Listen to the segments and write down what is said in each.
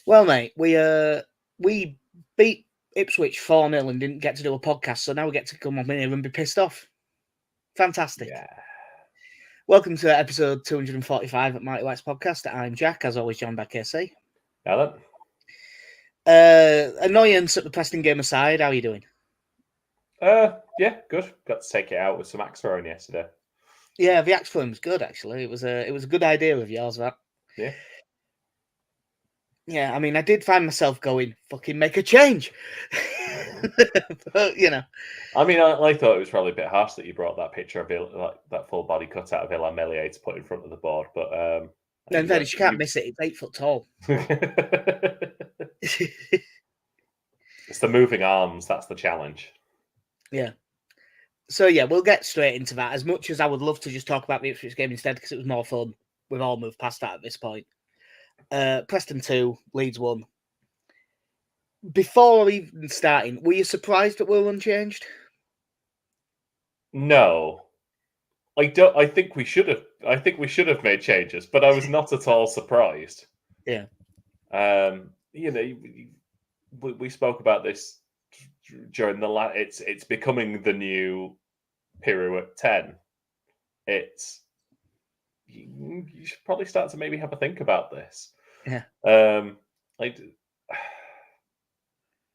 Well, mate, we beat Ipswich 4-0 and didn't get to do a podcast, so now we get to come on here and be pissed off. Fantastic. Yeah. Welcome to episode 245 at Mighty White's podcast. I'm Jack, as always, joined by KC. Alan? Annoyance at the Preston game aside, how are you doing? Yeah, good. Got to take it out with some axe throwing yesterday. Yeah, the axe throwing was good, actually. It was a good idea of yours, that. Yeah. Yeah, I mean, I did find myself going, fucking make a change. But, you know. I mean, I thought it was probably a bit harsh that you brought that picture of that full body cutout of Ilan Melier to put in front of the board, but No, in fairness, you can't miss it. It's 8 foot tall. It's the moving arms, that's the challenge. Yeah. So, yeah, we'll get straight into that. As much as I would love to just talk about the Ipswich game instead, because it was more fun, we've all moved past that at this point. Preston 2, Leeds 1. Before even starting, were you surprised that we were unchanged? No. I think we should have made changes, but I was not at all surprised. Yeah. You know, we spoke about this during the it's becoming the new pirouette 10. You should probably start to maybe have a think about this. Yeah.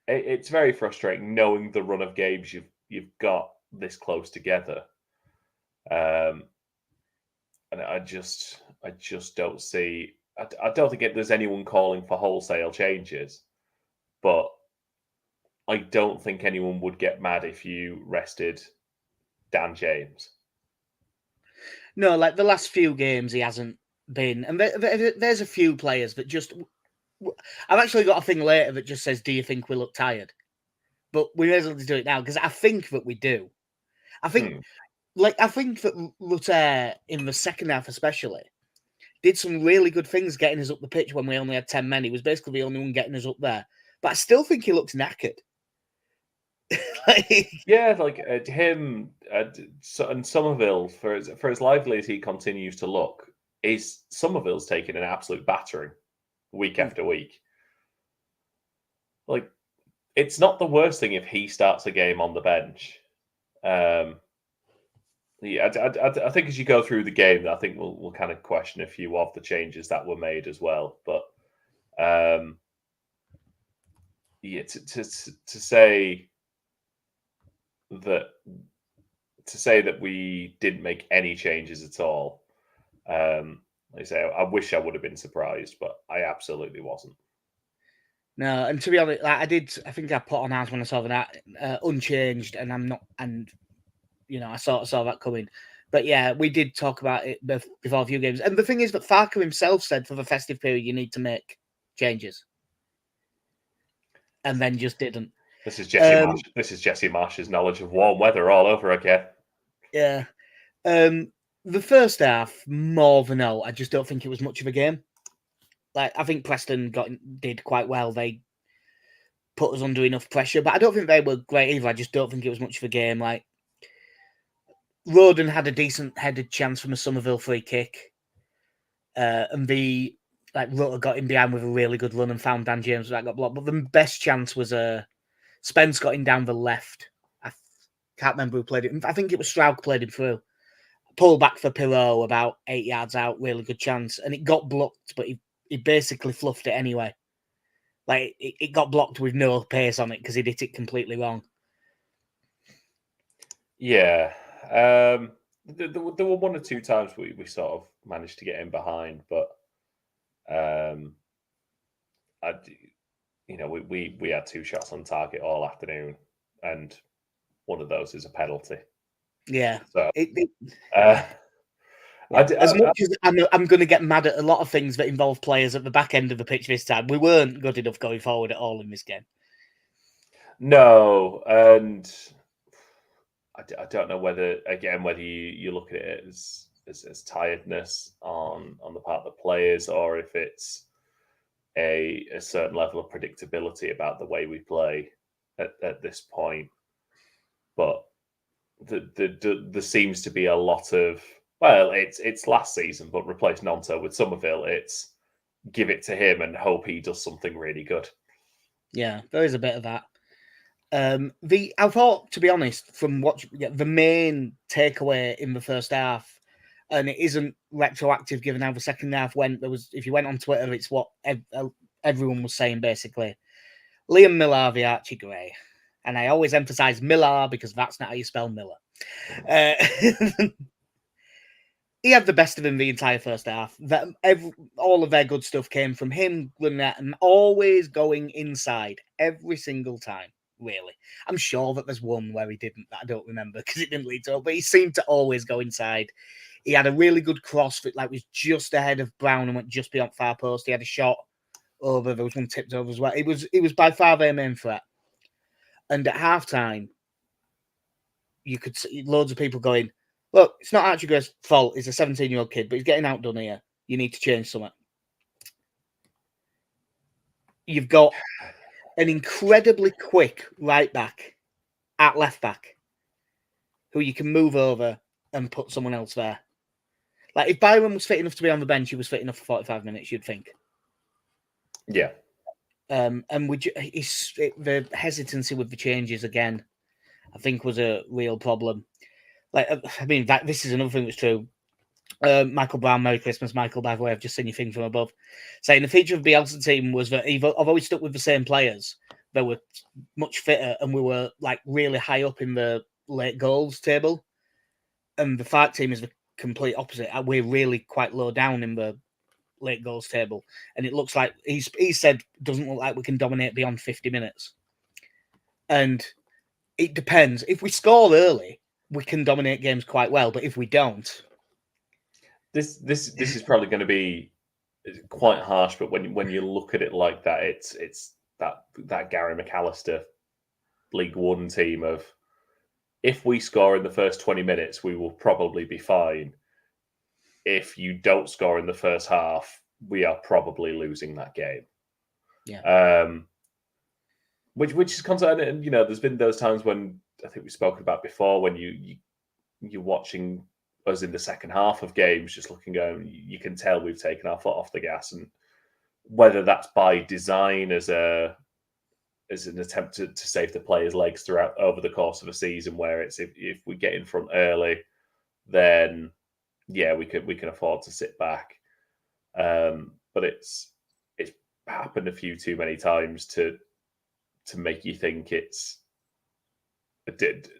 It's very frustrating knowing the run of games you've got this close together. And I just don't see. I don't think there's anyone calling for wholesale changes, but I don't think anyone would get mad if you rested Dan James. No, like the last few games, he hasn't been. And there's a few players that just. I've actually got a thing later that just says, "Do you think we look tired?" But we may as well do it now because I think that we do. I think that Rutter in the second half, especially, did some really good things getting us up the pitch when we only had 10 men. He was basically the only one getting us up there. But I still think he looks knackered. Him and Somerville, for as lively as he continues to look, Somerville's taking an absolute battering week after week. Like, it's not the worst thing if he starts a game on the bench. I think as you go through the game, I think we'll kind of question a few of the changes that were made as well. But to say that we didn't make any changes at all, like I say, I wish I would have been surprised, but I absolutely wasn't. No, and to be honest, I think I put on ours when I saw that unchanged, and I'm not, and I sort of saw that coming. But yeah, we did talk about it before a few games. And the thing is that Farker himself said for the festive period, you need to make changes. And then just didn't. This is Jesse Marsh. This is Jesse Marsh's knowledge of warm weather all over again. Yeah. The first half, more than all, I just don't think it was much of a game. Like, I think Preston did quite well. They put us under enough pressure, but I don't think they were great either. I just don't think it was much of a game. Like, Roden had a decent headed chance from a Somerville free kick. And Rutter got in behind with a really good run and found Dan James that got blocked. But the best chance was Spence got in down the left. I can't remember who played it. I think it was Stroud played him through. Pull back for Pirot about 8 yards out, really good chance. And it got blocked, but he basically fluffed it anyway. Like, it got blocked with no pace on it because he did it completely wrong. Yeah. There were one or two times we sort of managed to get in behind, but we had 2 shots on target all afternoon, and one of those is a penalty. Yeah. So, as much as I'm going to get mad at a lot of things that involve players at the back end of the pitch this time, we weren't good enough going forward at all in this game. No, and I don't know whether you look at it as tiredness on the part of the players, or if it's a certain level of predictability about the way we play at this point. But there seems to be a lot of, well, it's last season, but replace Nonto with Somerville. It's give it to him and hope he does something really good. Yeah, there is a bit of that. I thought, to be honest, from what the main takeaway in the first half, and it isn't retroactive given how the second half went. If you went on Twitter, it's what everyone was saying basically. Liam Millar, the Archie Gray, and I always emphasize Millar because that's not how you spell Miller. He had the best of him the entire first half. All of their good stuff came from him, and always going inside every single time. Really, I'm sure that there's one where he didn't. That I don't remember because it didn't lead to it. But he seemed to always go inside. He had a really good cross that was just ahead of Brown and went just beyond far post. He had a shot over. There was one tipped over as well. It was by far their main threat. And at halftime, you could see loads of people going, look, it's not Archie Gray's fault. He's a 17-year-old kid, but he's getting outdone here. You need to change something. You've got an incredibly quick right back at left back who you can move over and put someone else there. Like, if Byron was fit enough to be on the bench, he was fit enough for 45 minutes, you'd think. Yeah. And the hesitancy with the changes, again, I think was a real problem. Like, I mean, this is another thing that's true. Michael Brown, Merry Christmas, Michael, by the way, I've just seen your thing from above. Saying the feature of the Bielsa team was that I've always stuck with the same players. They were much fitter and we were like really high up in the late goals table. And the Fark team is the complete opposite. We're really quite low down in the late goals table. And it looks like he said doesn't look like we can dominate beyond 50 minutes. And it depends. If we score early, we can dominate games quite well. But if we don't, this is probably going to be quite harsh. But when you look at it like that, it's that Gary McAllister League One team of, if we score in the first 20 minutes, we will probably be fine. If you don't score in the first half, we are probably losing that game. Yeah. Which is concerning. And there's been those times when I think we've spoken about before when you're watching us in the second half of games, just going, you can tell we've taken our foot off the gas, and whether that's by design as an attempt to save the players' legs throughout over the course of a season, where it's if we get in front early, then yeah, we can afford to sit back. But it's happened a few too many times to make you think it's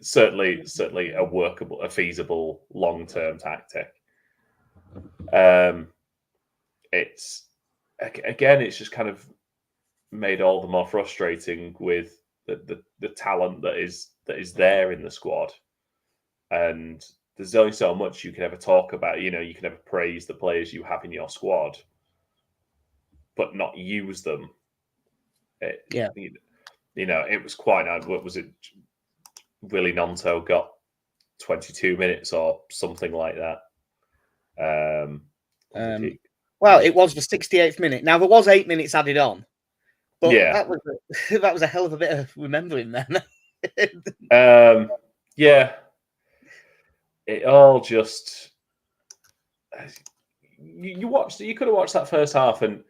certainly a workable, a feasible long-term tactic. It's just kind of made all the more frustrating with the talent that is there in the squad, and there's only so much you can ever talk about. You can ever praise the players you have in your squad, but not use them. It was quite nice. What was it? Willie Nonto got 22 minutes or something like that. Well, it was the 68th minute. Now, there was 8 minutes added on, but yeah, that was a hell of a bit of remembering then. Yeah. It all just... You could have watched that first half, and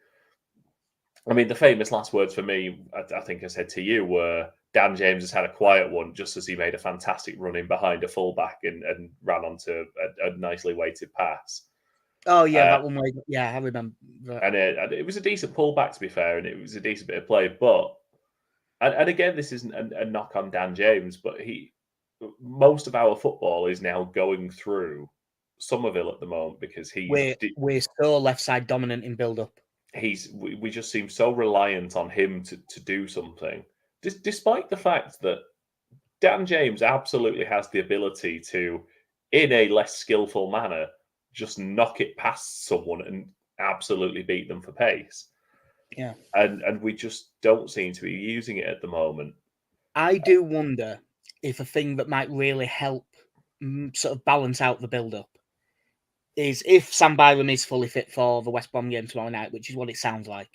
I mean, the famous last words for me, I think I said to you, were Dan James has had a quiet one just as he made a fantastic run in behind a fullback and ran onto a nicely weighted pass. Oh, yeah, that one. Yeah, I remember that. And it was a decent pullback, to be fair, and it was a decent bit of play. But, and again, this isn't a knock on Dan James, but most of our football is now going through Somerville at the moment because we're so left side dominant in build up. We just seem so reliant on him to do something, despite the fact that Dan James absolutely has the ability to, in a less skillful manner, just knock it past someone and absolutely beat them for pace. Yeah, and we just don't seem to be using it at the moment. I do wonder if a thing that might really help sort of balance out the build up is if Sam Byram is fully fit for the West Brom game tomorrow night, which is what it sounds like.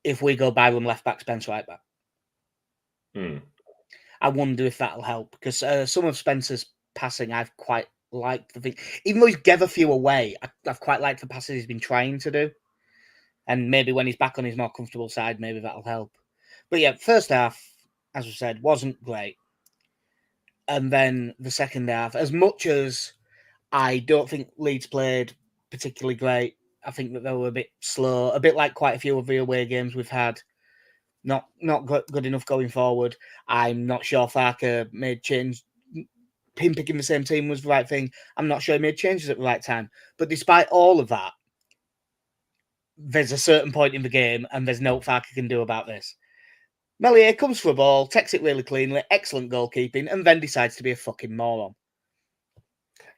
If we go Byram left back, Spence right back. I wonder if that'll help, because some of Spencer's passing I've quite liked. The thing, even though he's gave a few away, I've quite liked the passes he's been trying to do. And maybe when he's back on his more comfortable side, maybe that'll help. But yeah, first half, as we said, wasn't great. And then the second half, as much as I don't think Leeds played particularly great, I think that they were a bit slow, a bit like quite a few of the away games we've had. Not good enough going forward. I'm not sure Farker made change. Him picking the same team was the right thing. I'm not sure he made changes at the right time. But despite all of that, there's a certain point in the game, and there's no Farker can do about this. Meslier comes for a ball, takes it really cleanly, excellent goalkeeping, and then decides to be a fucking moron.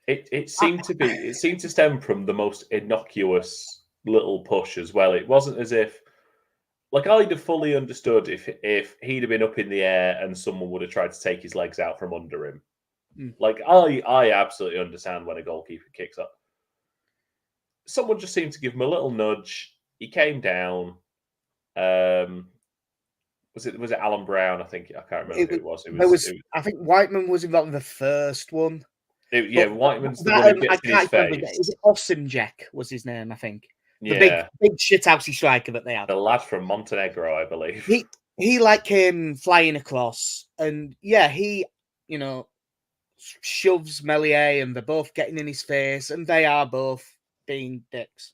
It seemed to stem from the most innocuous little push as well. It wasn't as if, like, I'd have fully understood if he'd have been up in the air and someone would have tried to take his legs out from under him. Like, I absolutely understand when a goalkeeper kicks up. Someone just seemed to give him a little nudge. He came down. Was it Alan Brown? I can't remember who it was. I think Whiteman was involved in the first one. Whiteman's the one who gets in his face. Is it Osimjek was his name, I think. The Yeah. big shithousey striker that they had. The lad from Montenegro, I believe. He like came flying across, and yeah, he, shoves Meslier, and they're both getting in his face, and they are both being dicks.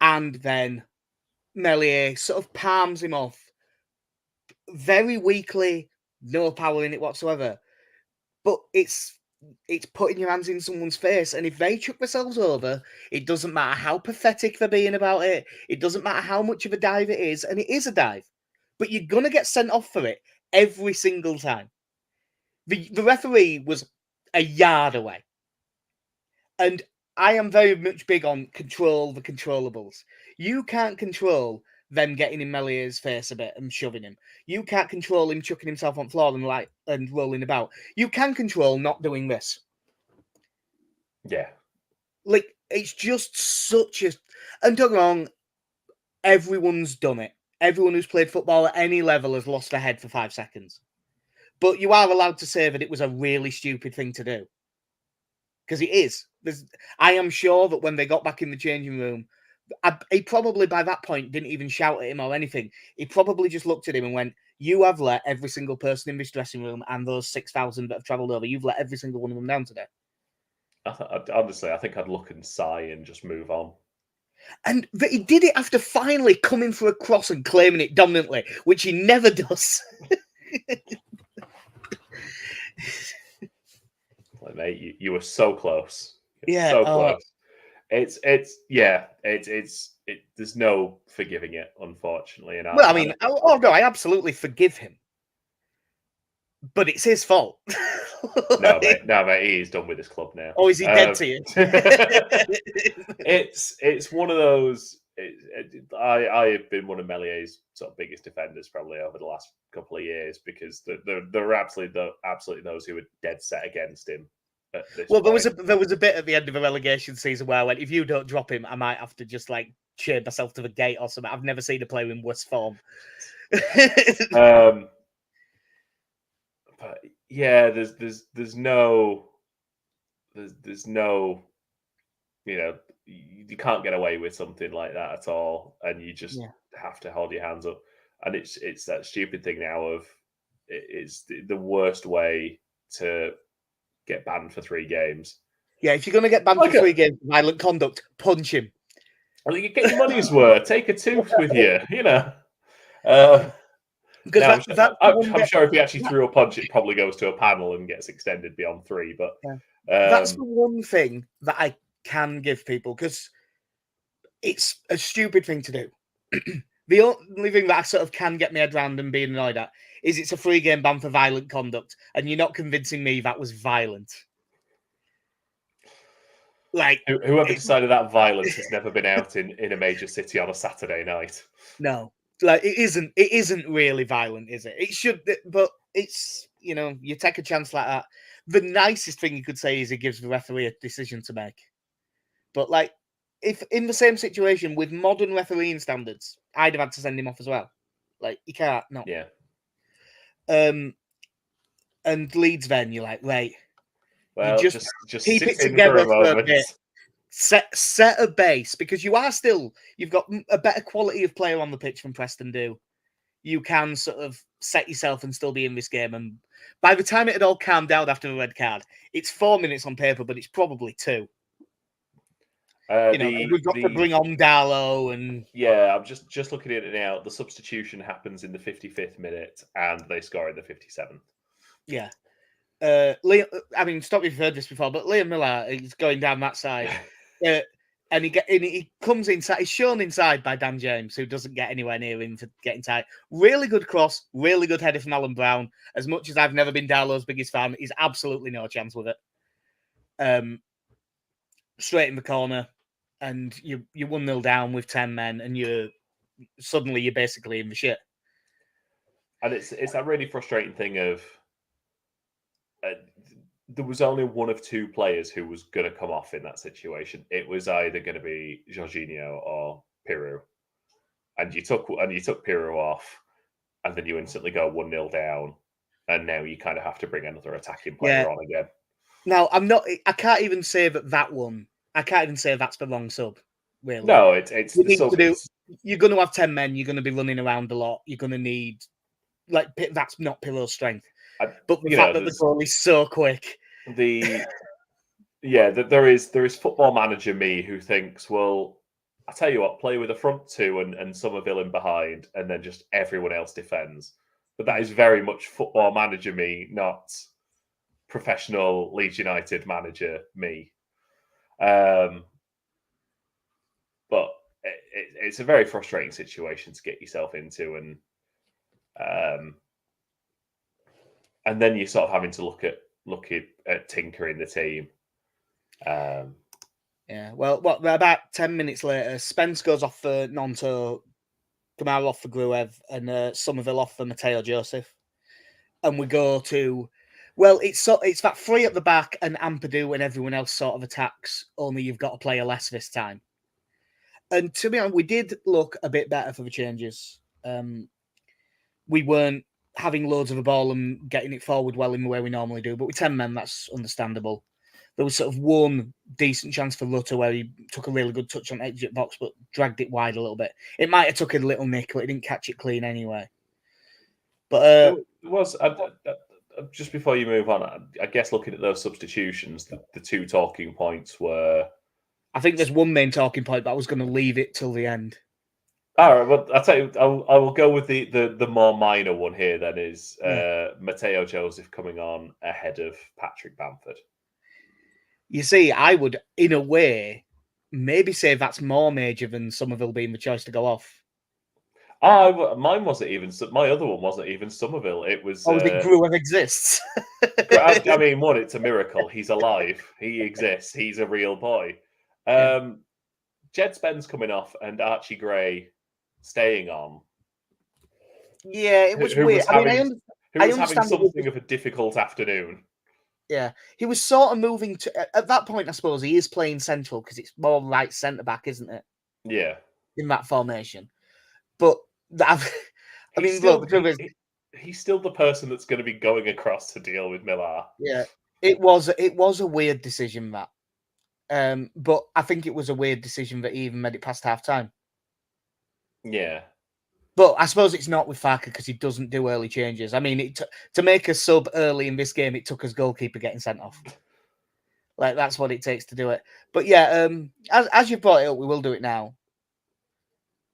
And then Meslier sort of palms him off very weakly, no power in it whatsoever. But it's putting your hands in someone's face, and if they chuck themselves over, it doesn't matter how pathetic they're being about it. It doesn't matter how much of a dive it is, and it is a dive. But you're gonna get sent off for it every single time. The referee was a yard away, and I am very much big on control the controllables. You can't control them getting in Mellier's face a bit and shoving him. You can't control him chucking himself on the floor and rolling about. You can control not doing this. Yeah. Like, it's just such a... And don't get me wrong, everyone's done it. Everyone who's played football at any level has lost their head for 5 seconds. But you are allowed to say that it was a really stupid thing to do. Because it is. I am sure that when they got back in the changing room, he probably by that point didn't even shout at him or anything. He probably just looked at him and went, "You have let every single person in this dressing room and those 6,000 that have travelled over, you've let every single one of them down today." Honestly, I think I'd look and sigh and just move on. And he did it after finally coming for a cross and claiming it dominantly, which he never does. Like, mate, you were so close. Yeah, so close. There's no forgiving it, unfortunately. And I absolutely forgive him, but it's his fault. No, mate, he's done with his club now. Oh, is he dead to you? It's one of those. I have been one of Mellier's sort of biggest defenders probably over the last couple of years, because there are absolutely those who are dead set against him. Well, there was a bit at the end of the relegation season where I went, if you don't drop him, I might have to just like chain myself to the gate or something. I've never seen a player in worse form. But yeah, there's no, you can't get away with something like that at all, and you just have to hold your hands up. And it's that stupid thing now of it's the worst way to get banned for 3 games. Yeah, if you're going to get banned for 3 games for violent conduct, punch him. I think you get your money's worth. Take a tooth with you, Because I'm sure if he actually threw a punch, it probably goes to a panel and gets extended beyond 3. But that's the one thing that I can give people, because it's a stupid thing to do. The only thing that I sort of can get my head around and being annoyed at is it's a 3-game ban for violent conduct, and you're not convincing me that was violent. Like, whoever decided that violence has never been out in a major city on a Saturday night. No, like it isn't really violent, is it? It should, but it's, you take a chance like that. The nicest thing you could say is it gives the referee a decision to make. But like, if in the same situation with modern refereeing standards, I'd have had to send him off as well. Like, you can't, no. Yeah. And Leeds, then you're like, right. Well, you just keep sit it together for a moment. bit. set a base, because you've got a better quality of player on the pitch than Preston do. You can sort of set yourself and still be in this game. And by the time it had all calmed down after the red card, it's 4 minutes on paper, but it's probably 2. We've got to bring on Darlow and... Yeah, I'm just looking at it now. The substitution happens in the 55th minute and they score in the 57th. Yeah. Stop me if you've heard this before, but Liam Miller is going down that side. And he comes inside. He's shown inside by Dan James, who doesn't get anywhere near him for getting tight. Really good cross, really good header from Alan Brown. As much as I've never been Darlow's biggest fan, he's absolutely no chance with it. Straight in the corner, and you're 1-0 down with 10 men, and you're basically in the shit. And it's that really frustrating thing of there was only one of 2 players who was going to come off in that situation. It was either going to be Jorginho or Pirou, and you took Pirou off, and then you instantly go 1-0 down, and now you kind of have to bring another attacking player on again. Now I can't even say that one. I can't even say that's the wrong sub. Really, no. It's the sub. You're going to have 10 men. You're going to be running around a lot. You're going to need that's not Pirou's strength. But the fact that the goal is so quick. There is football manager me who thinks, well, I tell you what, play with a front 2 and Somerville in behind, and then just everyone else defends. But that is very much football manager me, not professional Leeds United manager me. But it's a very frustrating situation to get yourself into, and then you're sort of having to look at tinkering the team. Well, about 10 minutes later, Spence goes off for Nonto, Kamara off for Gruev, and Somerville off for Mateo Joseph. And we go to, it's that 3 at the back and Ampadu and everyone else sort of attacks, only you've got a player less this time. And to be honest, we did look a bit better for the changes. We weren't having loads of the ball and getting it forward well in the way we normally do, but with 10 men, that's understandable. There was sort of one decent chance for Rutter where he took a really good touch on exit box, but dragged it wide a little bit. It might have took a little nick, but he didn't catch it clean anyway. But it was just before you move on, I guess looking at those substitutions, the 2 talking points were. I think there's one main talking point, but I was going to leave it till the end. All right, well, I'll tell you, I will go with the more minor one here. Then is Mateo Joseph coming on ahead of Patrick Bamford. You see, I would, in a way, maybe say that's more major than Somerville being the choice to go off. Mine wasn't even. My other one wasn't even Somerville. It was. Gruev exists. I mean, one, it's a miracle. He's alive. He exists. He's a real boy. Jed Spence coming off and Archie Gray staying on. Yeah, it was weird. Who was having something of a difficult afternoon. Yeah, he was sort of moving to. At that point, I suppose he is playing central because it's more right centre back, isn't it? Yeah. In that formation, but he's still the person that's going to be going across to deal with Millar. Yeah, it was a weird decision that. But I think it was a weird decision that he even made it past half time. Yeah. But I suppose it's not with Farker because he doesn't do early changes. I mean, to make a sub early in this game, it took his goalkeeper getting sent off. Like, that's what it takes to do it. But yeah, as you've brought it up, we will do it now.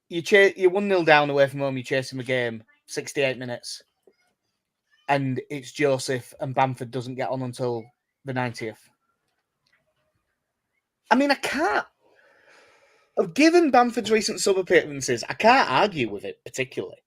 You're 1-0 down away from home, you're chasing the game, 68 minutes. And it's Joseph, and Bamford doesn't get on until the 90th. I mean, I can't. Given Bamford's recent sub appearances, I can't argue with it particularly.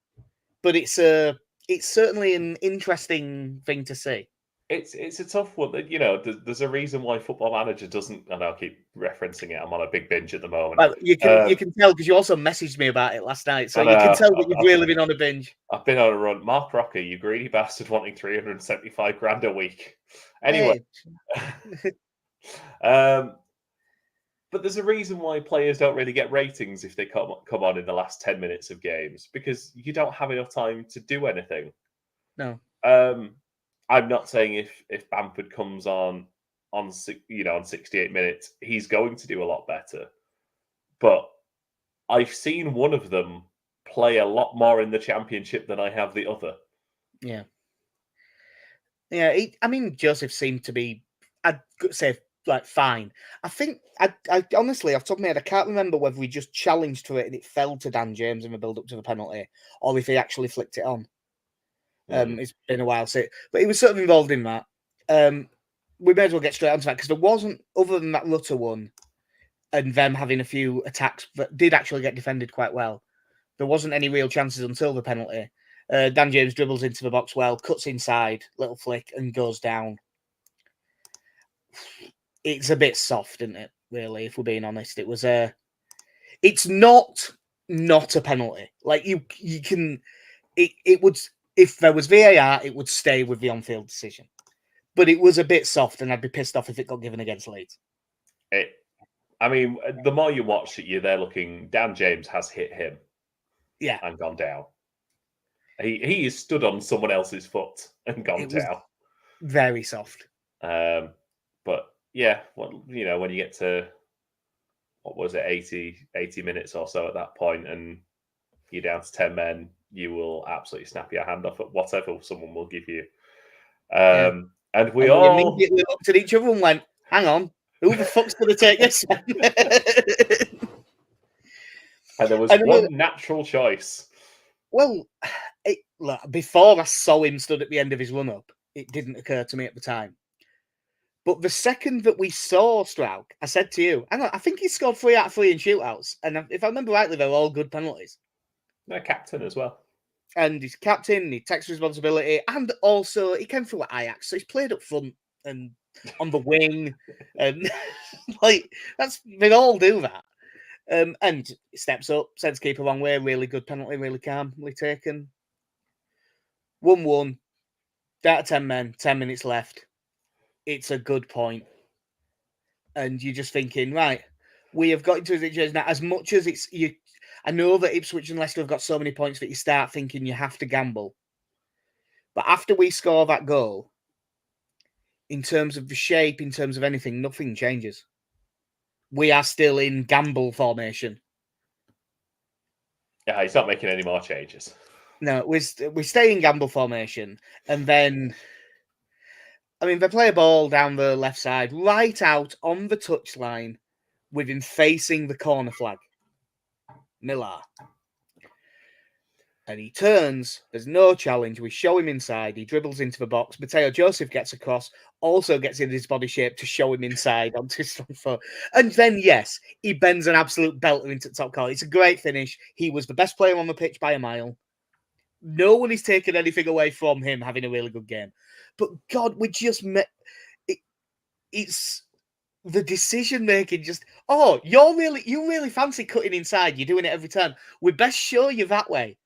But it's certainly an interesting thing to see. It's a tough one. There's a reason why Football Manager doesn't. And I'll keep referencing it. I'm on a big binge at the moment. Well, you can tell because you also messaged me about it last night, so you can tell that you've really been on a binge. I've been on a run. Mark Rocker, you greedy bastard, wanting $375,000 a week. Anyway, but there's a reason why players don't really get ratings if they come on in the last 10 minutes of games, because you don't have enough time to do anything. No. I'm not saying if Bamford comes on on 68 minutes, he's going to do a lot better. But I've seen one of them play a lot more in the Championship than I have the other. Yeah. Yeah, I mean, Joseph seemed to be, I'd say, like, fine. I think, I honestly, off the top of my head, I can't remember whether we just challenged to it and it fell to Dan James in the build-up to the penalty, or if he actually flicked it on. It's been a while since, but he was sort of involved in that. We may as well get straight onto that, because there wasn't, other than that Rutter one, and them having a few attacks that did actually get defended quite well, there wasn't any real chances until the penalty. Dan James dribbles into the box well, cuts inside, little flick, and goes down. It's a bit soft, isn't it? Really, if we're being honest, it was it's not a penalty. Like you can, it would, if there was VAR, it would stay with the on-field decision. But it was a bit soft, and I'd be pissed off if it got given against Leeds. I mean, the more you watch it, you're there looking. Dan James has hit him, yeah, and gone down. He has stood on someone else's foot and gone down. Very soft. But yeah, well, when you get to, what was it, 80 minutes or so at that point, and you're down to 10 men, you will absolutely snap your hand off at whatever someone will give you. And we all immediately looked at each other and went, "Hang on, who the fuck's going to take this?" And there was one natural choice. Well, look, before I saw him stood at the end of his run-up, it didn't occur to me at the time. But the second that we saw Strauch, I said to you, I think he scored 3 out of 3 in shootouts. And if I remember rightly, they were all good penalties. They're captain as well. And he's captain, he takes responsibility. And also, he came through at Ajax, so he's played up front and on the wing. And they all do that. And he steps up, sends keeper a long way, really good penalty, really calmly taken. 1-1, down to 10 men, 10 minutes left. It's a good point. And you're just thinking, right, we have got into a situation now, as much as it's you. I know that Ipswich and Leicester have got so many points that you start thinking you have to gamble. But after we score that goal, in terms of the shape, in terms of anything, nothing changes. We are still in gamble formation. Yeah, he's not making any more changes. No, we stay in gamble formation. And then, I mean, they play a ball down the left side, right out on the touchline, with him facing the corner flag. Millar. And he turns. There's no challenge. We show him inside. He dribbles into the box. Mateo Joseph gets across. Also gets in his body shape to show him inside onto his strong foot. And then, yes, he bends an absolute belter into the top corner. It's a great finish. He was the best player on the pitch by a mile. No one is taking anything away from him having a really good game. But God, we just met. It's the decision making. Just you really fancy cutting inside. You're doing it every time. We best show you that way.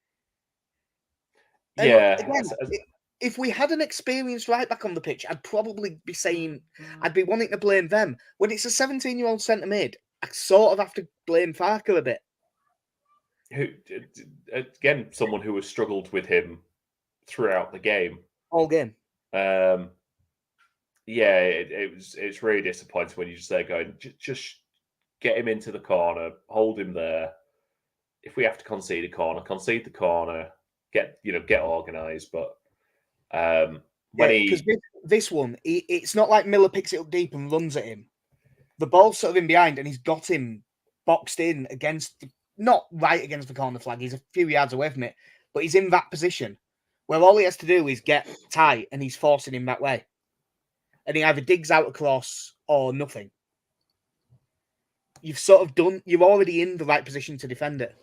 And yeah. Again, if we had an experienced right back on the pitch, I'd probably be saying I'd be wanting to blame them. When it's a 17-year-old centre mid, I sort of have to blame Farker a bit. Who, again, someone who has struggled with him throughout the game. All game. Yeah, it's really disappointing when you're just there going, just get him into the corner, hold him there. If we have to concede the corner, get organised. But because this one, it's not like Miller picks it up deep and runs at him. The ball's sort of in behind, and he's got him boxed in against, not right against the corner flag. He's a few yards away from it, but he's in that position where all he has to do is get tight, and he's forcing him that way. And he either digs out across or nothing. You're already in the right position to defend it.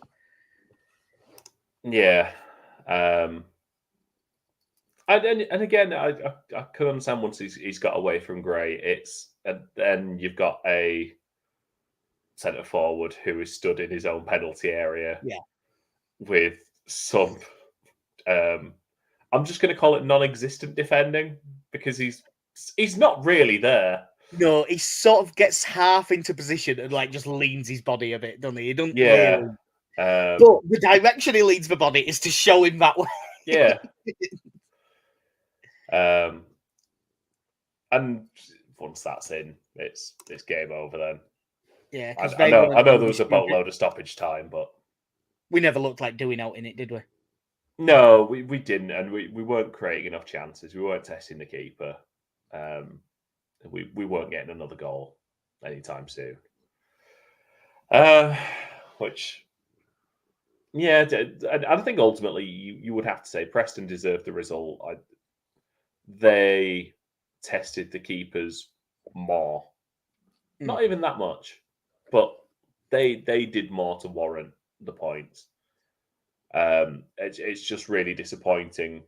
Yeah. And again, I can understand once he's got away from Gray, and then you've got a centre forward who is stood in his own penalty area. Yeah. With some, I'm just going to call it non-existent defending, because he's not really there. No, he sort of gets half into position and just leans his body a bit, doesn't he? He doesn't really. But the direction he leads the body is to show him that way. Yeah. And once that's in, it's game over then. Yeah, because I know there was a boatload of stoppage time, but we never looked like doing out in it, did we? no, we didn't, and we weren't creating enough chances. We weren't testing the keeper. We weren't getting another goal anytime soon. Which, yeah, I think ultimately you would have to say Preston deserved the result. They tested the keepers more, not even that much, but they did more to warrant the points. It's just really disappointing.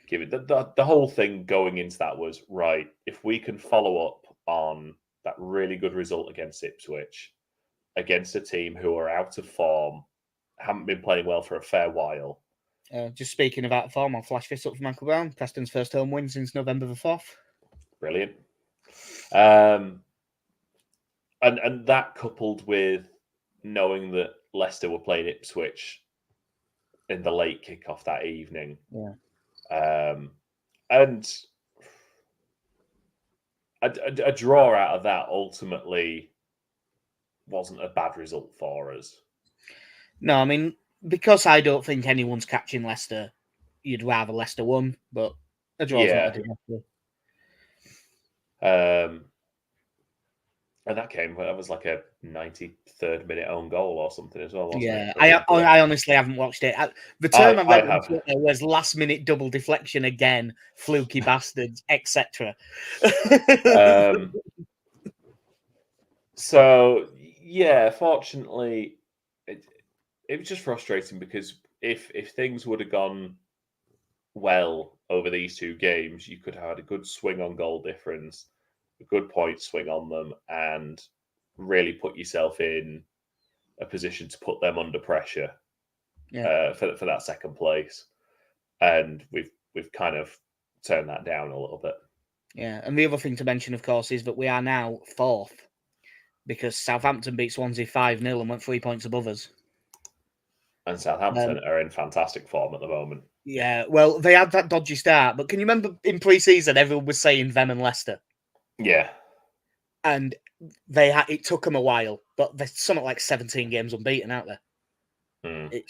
Given the whole thing going into that was right. If we can follow up on that really good result against Ipswich, against a team who are out of form, haven't been playing well for a fair while. Just speaking of out of form, I'll flash this up for Michael Brown. Preston's first home win since November the 4th. Brilliant. And that coupled with knowing that Leicester were playing Ipswich in the late kickoff that evening. Yeah. And a draw out of that ultimately wasn't a bad result for us. No, I mean, because I don't think anyone's catching Leicester, you'd rather Leicester won, but a draw's not a disaster. And that was like a 93rd minute own goal or something as well, wasn't it? Yeah, I honestly haven't watched it. The term I read was last minute double deflection again, fluky bastards, etc. So, yeah, fortunately, it was just frustrating because if things would have gone well over these two games, you could have had a good swing on goal difference, a good point swing on them, and really put yourself in a position to put them under pressure for that second place. And we've kind of turned that down a little bit. Yeah, and the other thing to mention, of course, is that we are now 4th because Southampton beat Swansea 5-0 and went 3 points above us. And Southampton are in fantastic form at the moment. Yeah, well, they had that dodgy start, but can you remember in pre-season everyone was saying them and Leicester? Yeah. And it took them a while, but they're something like 17 games unbeaten, aren't they?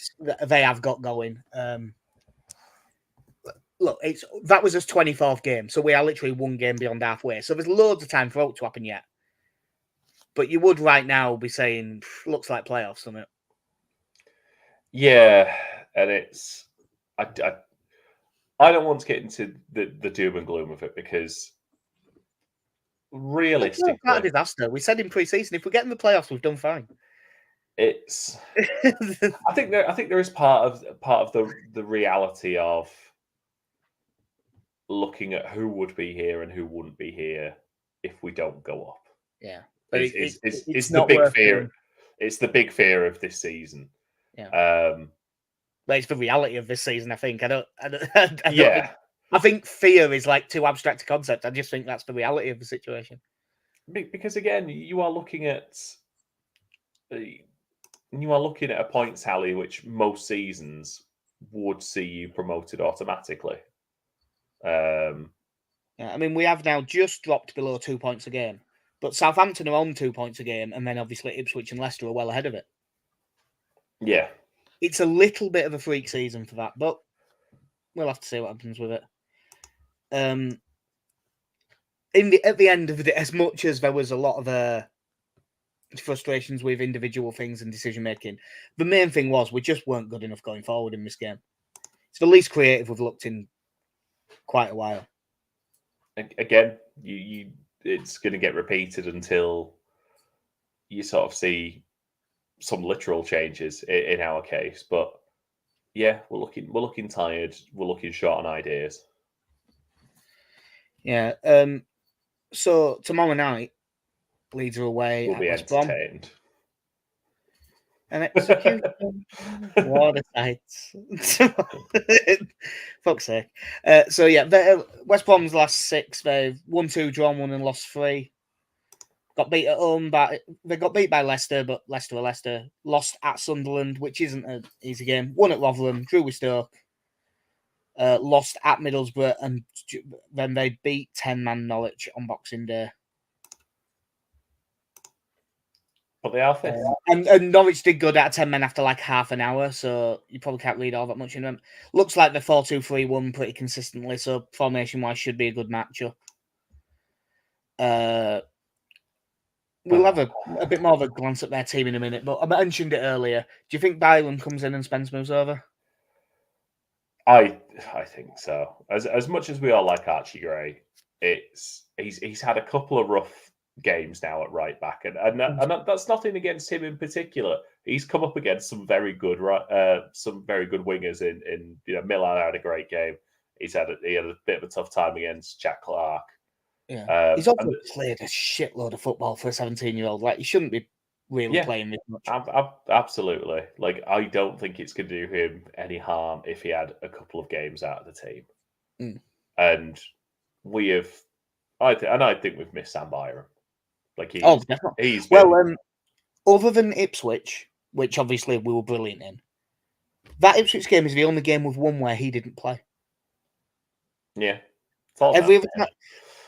They have got going. Look, that was his 24th game, so we are literally one game beyond halfway. So there's loads of time for it to happen yet. But you would right now be saying, looks like playoffs, doesn't it? Yeah, and it's I don't want to get into the doom and gloom of it because realistically, it's not a disaster. We said in pre-season, if we get in the playoffs, we've done fine. It's. I think there is part of the reality of looking at who would be here and who wouldn't be here if we don't go up. Yeah, but it's the big fear. It's the big fear of this season. Yeah. But it's the reality of this season, I think. I think fear is like too abstract a concept. I just think that's the reality of the situation. Because again, you are looking at a point tally which most seasons would see you promoted automatically. Yeah, I mean, we have now just dropped below 2 points a game, but Southampton are on 2 points a game, and then obviously Ipswich and Leicester are well ahead of it. Yeah. It's a little bit of a freak season for that, but we'll have to see what happens with it. At the end of the day, as much as there was a lot of frustrations with individual things and decision making, the main thing was we just weren't good enough going forward in this game. It's the least creative we've looked in quite a while. Again, it's going to get repeated until you sort of see some literal changes in our case, but yeah, we're looking tired. We're looking short on ideas. Yeah. So tomorrow night, Leeds are away we'll at be West Brom. Entertained. An execution. What a sight. Fuck's sake. So yeah, West Brom's last 6, they've won 2, drawn 1 and lost 3. Got beat at home, but they got beat by Leicester, but Leicester were Leicester. Lost at Sunderland, which isn't an easy game. Won at Rotherham, drew with Stoke. lost at Middlesbrough, and then they beat 10-man Norwich on Boxing Day. But they are fifth. And Norwich did go down to 10 men after like half an hour, so you probably can't read all that much in them. Looks like the 4-2-3-1 pretty consistently, so formation-wise should be a good matchup. We'll have a bit more of a glance at their team in a minute, but I mentioned it earlier. Do you think Byram comes in and Spence moves over? I think so. As much as we all like Archie Gray, he's had a couple of rough games now at right back, and that's nothing against him in particular. He's come up against some very good wingers in Milan had a great game. He had a bit of a tough time against Jack Clark. Yeah, he's also played a shitload of football for a 17-year-old. Like, he shouldn't be really playing this much. Absolutely. Like, I don't think it's going to do him any harm if he had a couple of games out of the team. And we have, I think we've missed Sam Byram. Like, he's been... other than Ipswich, which obviously we were brilliant in, that Ipswich game is the only game we've won where he didn't play. Yeah.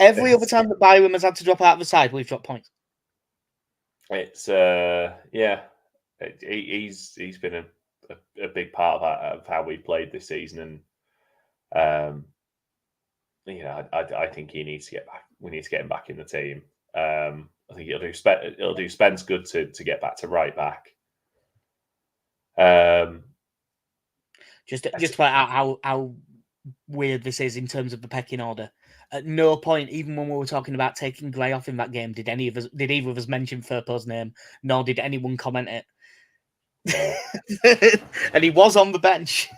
Every other time that Byram has had to drop out of the side, we've dropped points. It's he's been a big part of how we played this season, and I think he needs to get back. We need to get him back in the team. I think it'll do Spence good to get back to right back. Just to point out how weird this is in terms of the pecking order. At no point, even when we were talking about taking Gray off in that game, did either of us mention Firpo's name, nor did anyone comment it. And he was on the bench.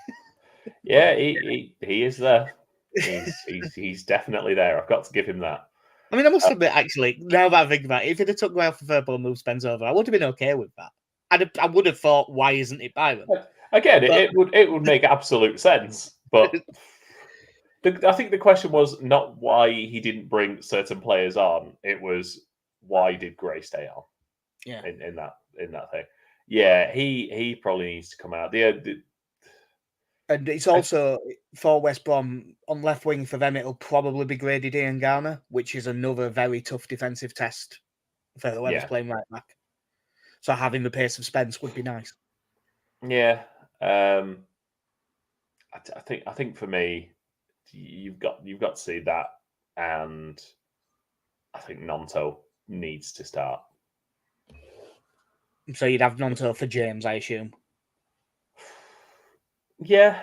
Yeah, he is there. He's definitely there. I've got to give him that. I mean, I must admit, actually, now that I think about it, if he'd have took Gray off for Firpo and moved Spence over, I would have been okay with that. I would have thought, why isn't it Byron? Again, it would make absolute sense, but I think the question was not why he didn't bring certain players on. It was why did Gray stay on? Yeah, in that thing. Yeah, he probably needs to come out. And it's also for West Brom on left wing for them. It'll probably be Grady Ian Garner, which is another very tough defensive test for whoever's playing right back. So having the pace of Spence would be nice. Yeah, I think for me, you've got to see that, and I think Nonto needs to start. So you'd have Nonto for James, I assume. Yeah,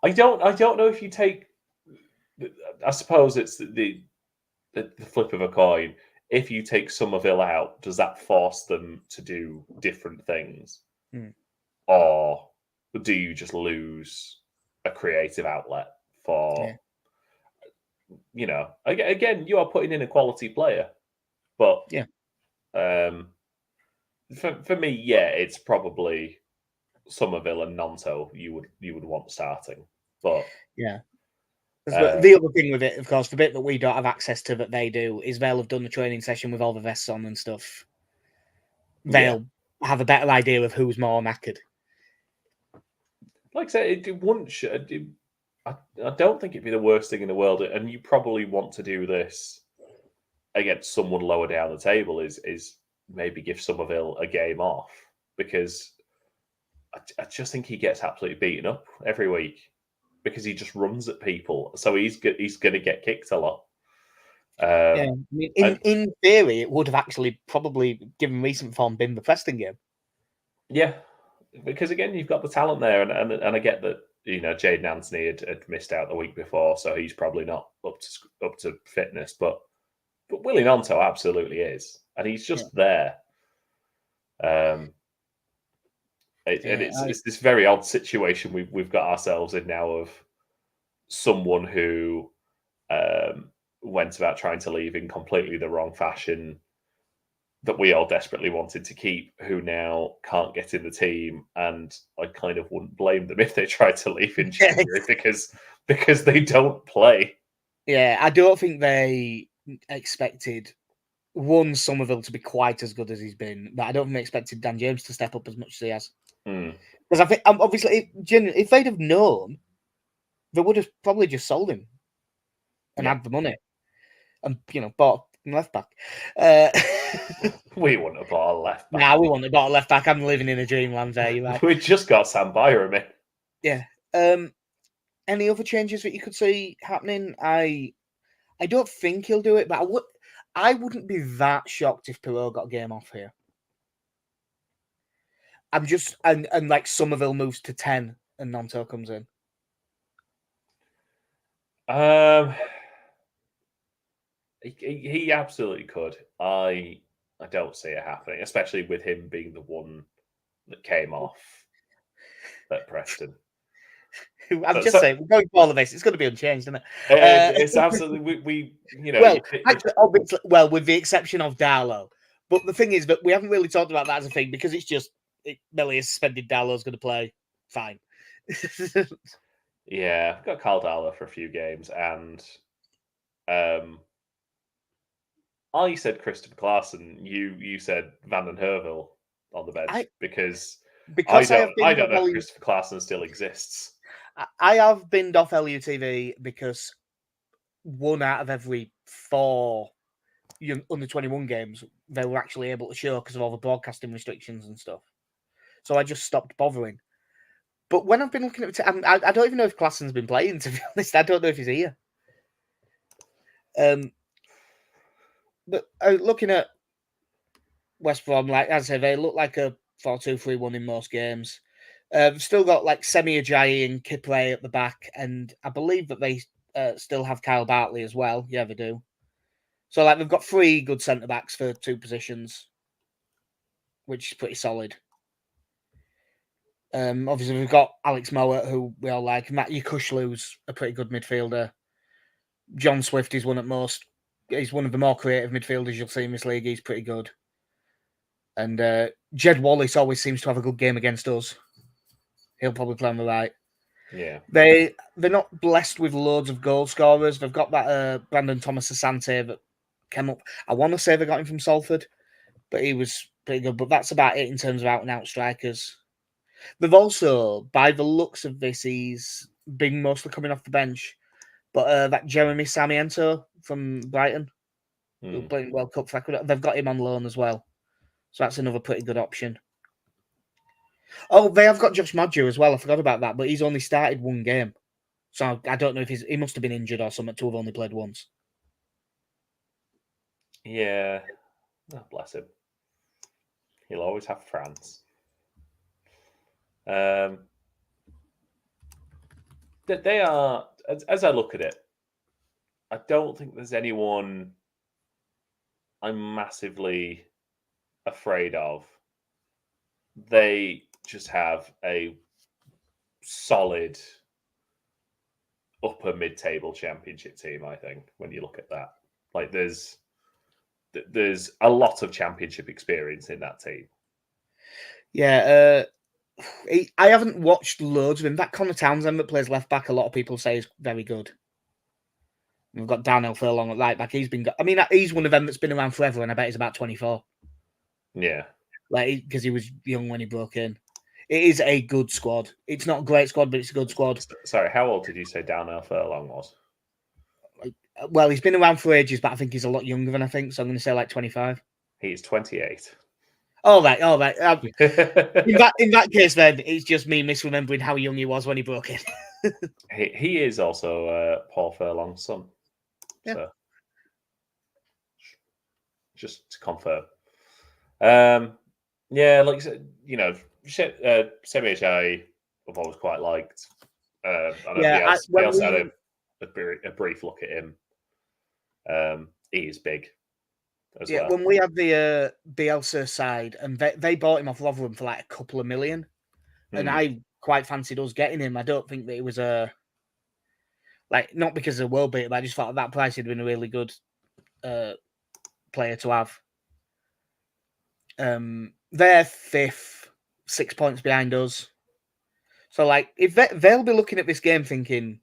I don't know if you take. I suppose it's the flip of a coin. If you take Somerville out, does that force them to do different things, or do you just lose a creative outlet for? Yeah. Again, you are putting in a quality player, but for me, it's probably Somerville and Nonto you would want starting, but the other thing with it, of course, the bit that we don't have access to that they do is they'll have done the training session with all the vests on and stuff. They'll have a better idea of who's more knackered. Like I said, it wouldn't. I don't think it'd be the worst thing in the world, and you probably want to do this against someone lower down the table. Is maybe give Somerville a game off, because I just think he gets absolutely beaten up every week because he just runs at people. So he's going to get kicked a lot. In theory, it would have actually probably, given recent form, been the Preston game. Yeah, because again, you've got the talent there, and I get that Jayden Anthony had missed out the week before, so he's probably not up to fitness. But Willie Nonto absolutely is, and he's just there. It's this very odd situation we've got ourselves in now of someone who went about trying to leave in completely the wrong fashion that we all desperately wanted to keep, who now can't get in the team, and I kind of wouldn't blame them if they tried to leave in January because they don't play. Yeah, I don't think they expected Somerville to be quite as good as he's been, but I don't think they expected Dan James to step up as much as he has. Because I think, obviously, if they'd have known they would have probably just sold him and had the money and, bought a left back. We wouldn't have bought a left back. Nah, we wouldn't have bought a left back. I'm living in a dreamland there, you're right. We just got Sam Byram in. Yeah. Any other changes that you could see happening? I don't think he'll do it, but I wouldn't be that shocked if Pirot got a game off here. I'm just and like Somerville moves to 10 and Nanto comes in. He absolutely could. I don't see it happening, especially with him being the one that came off at Preston. I'm just saying, we're going for all of this. It's going to be unchanged, isn't it? It's absolutely we well, with the exception of Darlow. But the thing is that we haven't really talked about that as a thing because it's just Melly is suspended. Darlow's going to play fine. Yeah, I've got Carl Darlow for a few games, and I said Christopher Claassen. You said Van den Hervel on the bench because I don't know if Christopher Claassen still exists. I have binned off LUTV because 1 out of every 4 under 21 games they were actually able to show because of all the broadcasting restrictions and stuff. So I just stopped bothering. But when I've been looking at it, I don't even know if Classen's been playing, to be honest. I don't know if he's here. But looking at West Brom, like as I say, they look like a 4-2-3-1 in most games. Still got like Semi Ajayi and Kipre at the back, and I believe that they still have Kyle Bartley as well. Yeah, they do. So like they've got 3 good centre backs for 2 positions, which is pretty solid. Obviously we've got Alex Mowat, who we all like. Matthew Kushlu's a pretty good midfielder. John Swift is one at most. He's one of the more creative midfielders you'll see in this league. He's pretty good. And Jed Wallace always seems to have a good game against us. He'll probably play on the right. Yeah. They're not blessed with loads of goal scorers. They've got that Brandon Thomas Asante that came up. I want to say they got him from Salford, but he was pretty good. But that's about it in terms of out-and-out strikers. They've also, by the looks of this, he's been mostly coming off the bench. But that Jeremy Sarmiento from Brighton, who played World Cup for, they've got him on loan as well. So that's another pretty good option. Oh, they have got Josh Maggio as well. I forgot about that, but he's only started 1 game. So I don't know if he must have been injured or something to have only played once. Yeah. Oh, bless him. He'll always have France. They are, as I look at it, I don't think there's anyone I'm massively afraid of. They just have a solid upper mid-table championship team, I think, when you look at that. Like there's a lot of championship experience in that team. Yeah, I haven't watched loads of him. That Connor Townsend that plays left back, a lot of people say is very good. We've got Darnell Furlong at right back. He's one of them that's been around forever, and I bet he's about 24. Yeah, like because he was young when he broke in. It is a good squad. It's not a great squad, but it's a good squad. Sorry, how old did you say Darnell Furlong was? Well, he's been around for ages, but I think he's a lot younger than I think. So I'm going to say like 25. He's 28. All right. In that case, then it's just me misremembering how young he was when he broke in. he is also Paul Furlong's son. Yeah. So, just to confirm. Yeah, like Semi Ajayi, I've always quite liked. I know we also had a brief look at him. He is big as well. When we had the Bielsa side, and they bought him off Rotherham for like a couple of million, and I quite fancied us getting him. I don't think that it was not because of the world beat, but I just thought at that price he'd been a really good player to have. They're 5th, 6 points behind us. So, if they'll be looking at this game thinking,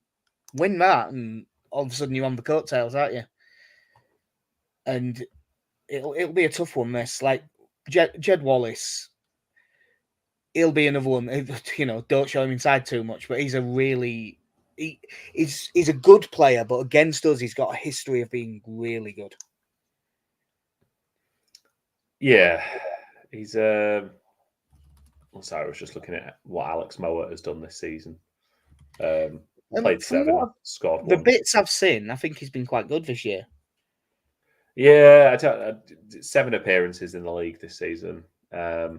win that, and all of a sudden you're on the coattails, aren't you? And it'll be a tough one, this. Jed Wallace, he'll be another one. Don't show him inside too much, but he's a really he's a good player, but against us, he's got a history of being really good. Yeah, he's. Sorry, I was just looking at what Alex Mowatt has done this season. Played 7, scored 1. The bits I've seen, I think he's been quite good this year. Yeah, 7 appearances in the league this season. Whether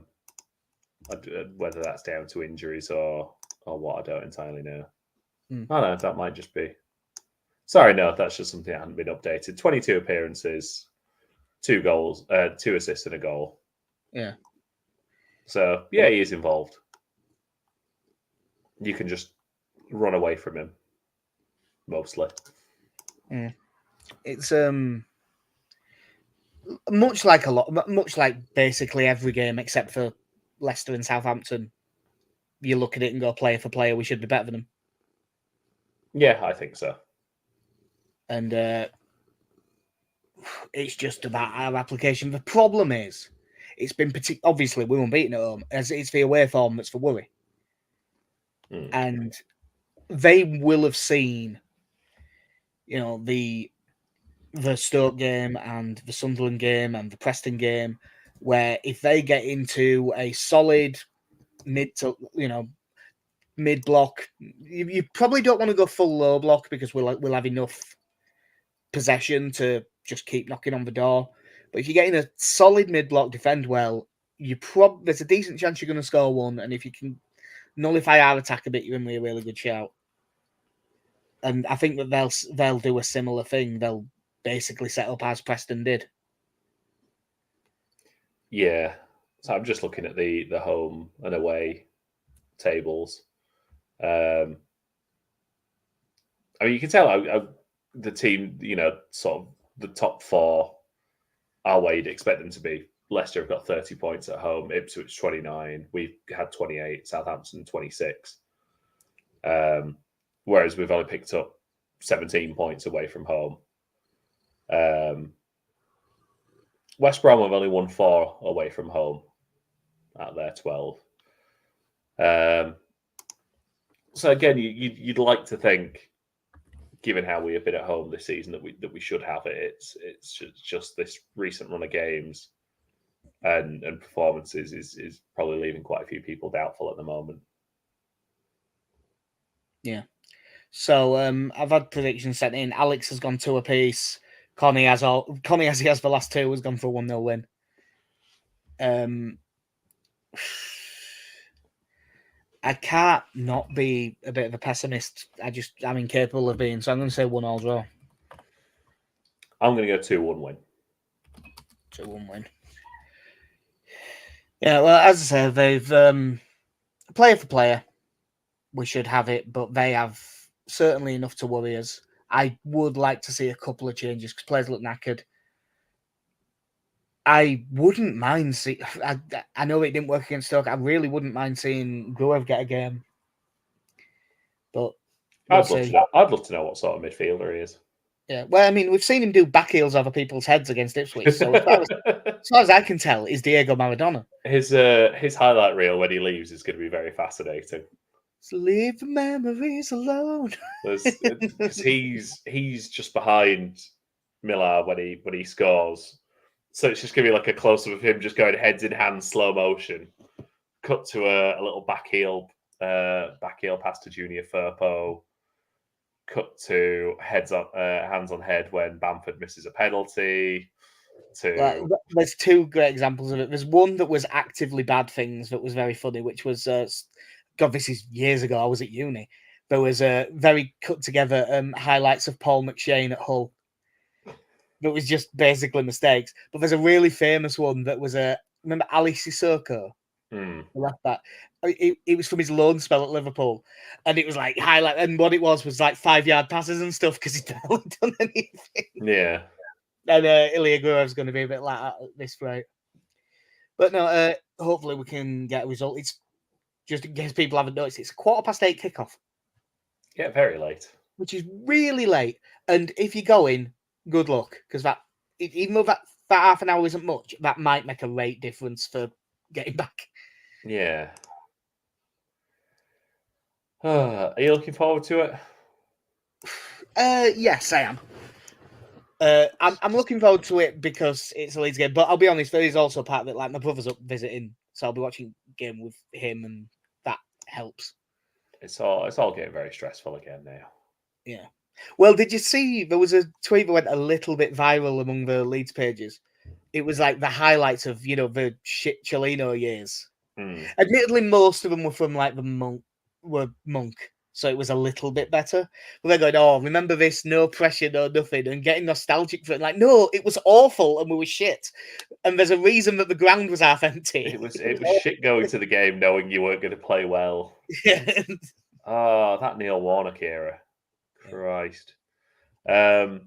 that's down to injuries or what, I don't entirely know. Oh no, that might just be. Sorry, no, that's just something that hadn't been updated. 22 appearances, 2 goals, 2 assists and a goal. Yeah. So yeah, he is involved. You can just run away from him, mostly. It's much like basically every game except for Leicester and Southampton. You look at it and go, player for player, we should be better than them. Yeah, I think so. And it's just about our application. The problem is, it's been obviously we weren't beaten at home, as it's the away form that's for worry. And they will have seen, the Stoke game and the Sunderland game and the Preston game, where if they get into a solid mid block, you probably don't want to go full low block because we'll have enough possession to just keep knocking on the door. But if you get in a solid mid block, defend well, there's a decent chance you're going to score 1, and if you can nullify our attack a bit, you're in with a really good shout. And I think that they'll do a similar thing. They'll basically set up as Preston did. Yeah. So I'm just looking at the home and away tables. I mean, you can tell the team, sort of the top 4 are where you'd expect them to be. Leicester have got 30 points at home, Ipswich 29, we've had 28, Southampton 26. Whereas we've only picked up 17 points away from home. West Brom have only won 4 away from home out of their 12. So again, you'd like to think, given how we have been at home this season, that we should have it. It's just this recent run of games and performances is probably leaving quite a few people doubtful at the moment. Yeah. So I've had predictions sent in. Alex has gone 2 apiece. Connie, as he has the last 2, has gone for a 1-0 win. I can't not be a bit of a pessimist. I'm incapable of being. So I'm going to say 1-1 draw. I'm going to go 2-1 win. 2-1 win. Yeah, well, as I said, they've player for player, we should have it, but they have certainly enough to worry us. I would like to see a couple of changes because players look knackered. I wouldn't mind seeing. I know it didn't work against Stoke. I really wouldn't mind seeing Gruev get a game. But I'd love to know what sort of midfielder he is. Yeah, well, I mean, we've seen him do back heels over people's heads against Ipswich. So as far as I can tell, is Diego Maradona. His highlight reel when he leaves is going to be very fascinating. So leave the memories alone. Because he's just behind Millar when he scores. So it's just going to be like a close-up of him just going heads in hands, slow motion. Cut to a little back heel pass to Junior Firpo. Cut to hands on head when Bamford misses a penalty. There's 2 great examples of it. There's one that was actively bad things that was very funny, which was God, this is years ago. I was at uni. There was a very cut together highlights of Paul McShane at Hull. That was just basically mistakes. But there's a really famous one that was remember Ali Sissoko? Left back. It was from his loan spell at Liverpool, and it was like highlight. And what it was like 5-yard passes and stuff because he hadn't done anything. Yeah. And Ilya Gruev's going to be a bit like that at this rate. But no, hopefully we can get a result. It's just in case people haven't noticed, it's a 8:15 kickoff. Yeah, very late. Which is really late. And if you're going, good luck, because even though that half an hour isn't much, that might make a rate difference for getting back. Yeah. Are you looking forward to it? Yes, I am. I'm looking forward to it because it's a Leeds game, but I'll be honest, there is also part of it, like my brother's up visiting, so I'll be watching game with him, and that helps. It's all getting very stressful again now. Yeah. Well, did you see there was a tweet that went a little bit viral among the Leeds pages? It was like the highlights of, the shit Chelino years. Admittedly, most of them were from like Monk, so it was a little bit better. But they're going, oh, remember this? No pressure, no nothing, and getting nostalgic for it. Like, no, it was awful, and we were shit. And there's a reason that the ground was half empty. It was shit going to the game knowing you weren't going to play well. Yeah. Oh, that Neil Warnock era, Christ. I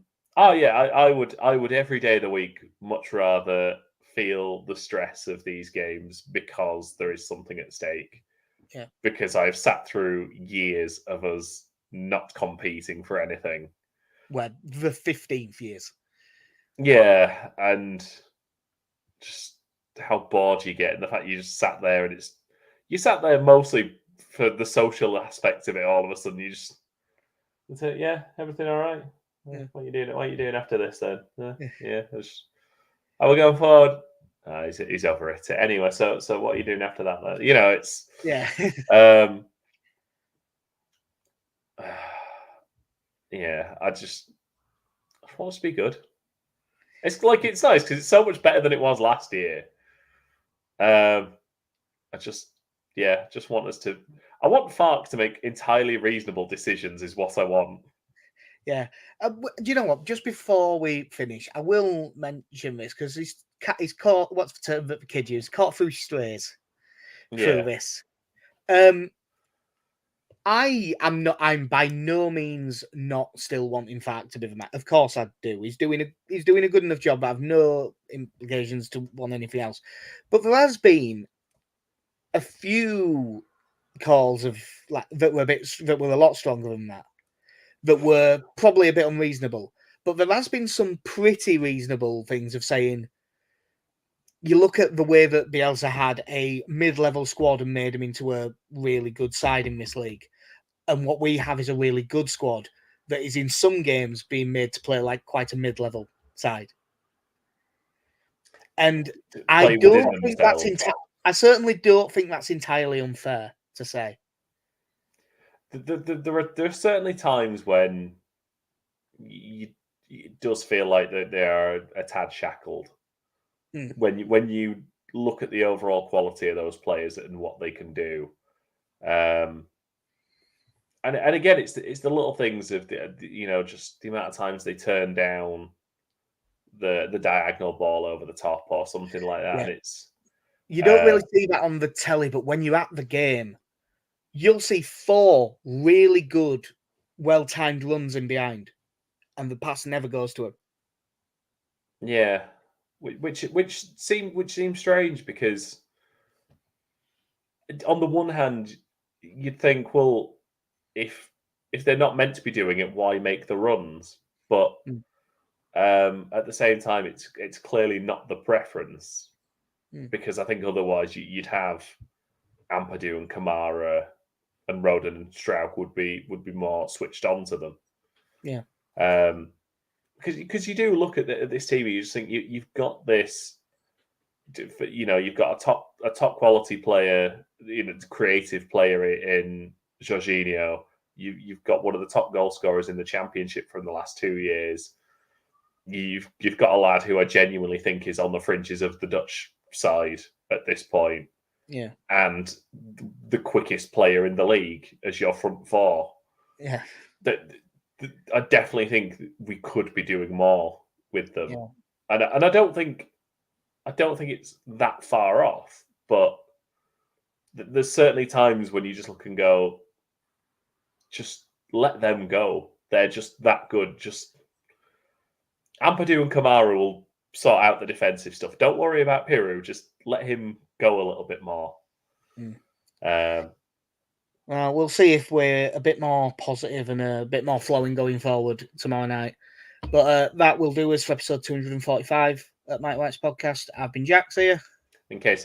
would every day of the week much rather feel the stress of these games because there is something at stake. Yeah. Because I've sat through years of us not competing for anything. Well, the 15th years. Yeah, and just how bored you get, and the fact you just sat there and you sat there mostly for the social aspect of it. All of a sudden, you just say, "Yeah, everything all right? Yeah. What are you doing? What are you doing after this then? Yeah, are we going forward? He's over it anyway. So what are you doing after that? Then? It's yeah. I want it to be good. It's nice because it's so much better than it was last year. I just want us to. I want Fark to make entirely reasonable decisions. Is what I want. Yeah. Do you know what? Just before we finish, I will mention this because he's caught. What's the term that the kid used? Caught through strays through this. I'm by no means not still wanting Fark to be the man. Of course I do. He's doing a good enough job. I have no implications to want anything else. But there has been a few calls of that were a lot stronger than that were probably a bit unreasonable. But there has been some pretty reasonable things of saying, you look at the way that Bielsa had a mid-level squad and made him into a really good side in this league. And what we have is a really good squad that is in some games being made to play like quite a mid-level side. And I don't think that's I certainly don't think that's entirely unfair to say. There are certainly times when it does feel like that they are a tad shackled. When you look at the overall quality of those players and what they can do, and again, it's the little things of just the amount of times they turn down the diagonal ball over the top or something like that, and it's you don't really see that on the telly, but when you're at the game, you'll see 4 really good, well-timed runs in behind, and the pass never goes to him. Yeah. Which seems strange because on the one hand you'd think, well, if they're not meant to be doing it, why make the runs? But at the same time, it's clearly not the preference because I think otherwise you'd have Ampadu and Kamara and Roden and Strauch would be more switched on to them. Yeah. Because you do look at this team, you just think you've got this, you've got a top quality player, creative player in Jorginho. You've got one of the top goal scorers in the Championship from the last 2 years. You've got a lad who I genuinely think is on the fringes of the Dutch side at this point. Yeah, and the quickest player in the league as your front 4. Yeah, I definitely think we could be doing more with them, and I don't think it's that far off. But there's certainly times when you just look and go, just let them go. They're just that good. Just Ampadu and Kamara will sort out the defensive stuff. Don't worry about Piru. Just let him go a little bit more. Well, we'll see if we're a bit more positive and a bit more flowing going forward tomorrow night. But that will do us for episode 245 at Mike White's podcast. I've been Jax here. In case